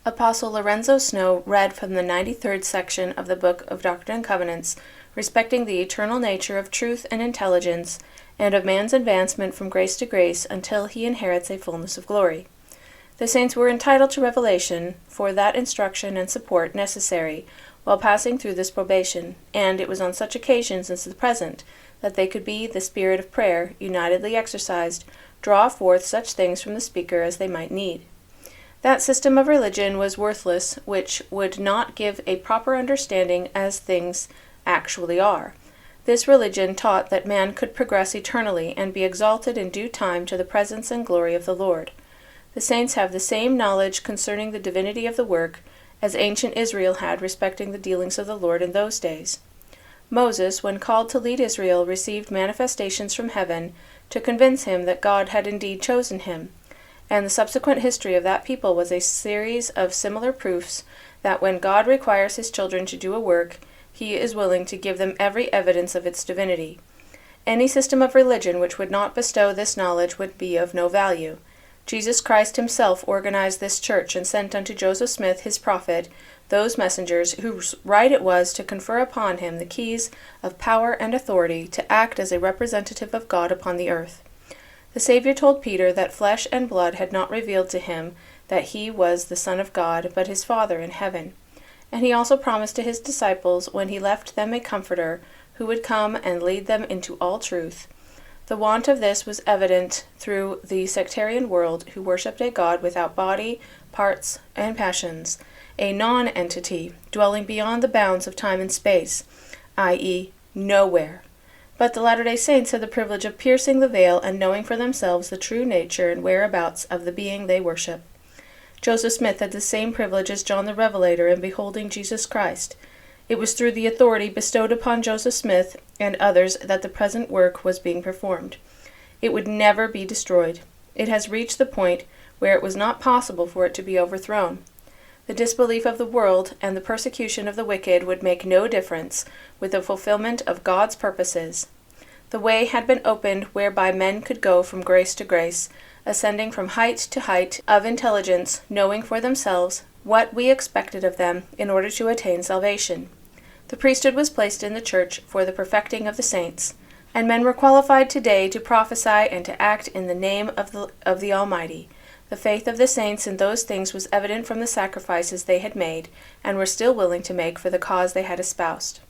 Apostle Lorenzo Snow read from the 93rd section of the Book of Doctrine and Covenants, respecting the eternal nature of truth and intelligence, and of man's advancement from grace to grace until he inherits a fullness of glory. The saints were entitled to revelation for that instruction and support necessary while passing through this probation, and it was on such occasions as the present that they could be the spirit of prayer, unitedly exercised, draw forth such things from the speaker as they might need. That system of religion was worthless which would not give a proper understanding as things actually are. This religion taught that man could progress eternally and be exalted in due time to the presence and glory of the Lord. The saints have the same knowledge concerning the divinity of the work as ancient Israel had respecting the dealings of the Lord in those days. Moses, when called to lead Israel, received manifestations from heaven to convince him that God had indeed chosen him, and the subsequent history of that people was a series of similar proofs that when God requires his children to do a work, he is willing to give them every evidence of its divinity. Any system of religion which would not bestow this knowledge would be of no value. Jesus Christ himself organized this church and sent unto Joseph Smith his prophet those messengers whose right it was to confer upon him the keys of power and authority to act as a representative of God upon the earth. The Savior told Peter that flesh and blood had not revealed to him that he was the Son of God, but his Father in heaven. And he also promised to his disciples when he left them a Comforter, who would come and lead them into all truth. The want of this was evident through the sectarian world, who worshipped a God without body, parts, and passions, a non-entity, dwelling beyond the bounds of time and space, i.e., nowhere. But the Latter-day Saints had the privilege of piercing the veil and knowing for themselves the true nature and whereabouts of the being they worship. Joseph Smith had the same privilege as John the Revelator in beholding Jesus Christ. It was through the authority bestowed upon Joseph Smith and others that the present work was being performed. It would never be destroyed. It has reached the point where it was not possible for it to be overthrown. The disbelief of the world and the persecution of the wicked would make no difference with the fulfillment of God's purposes. The way had been opened whereby men could go from grace to grace, ascending from height to height of intelligence, knowing for themselves what we expected of them in order to attain salvation. The priesthood was placed in the church for the perfecting of the saints, and men were qualified today to prophesy and to act in the name of the Almighty. The faith of the saints in those things was evident from the sacrifices they had made, and were still willing to make for the cause they had espoused.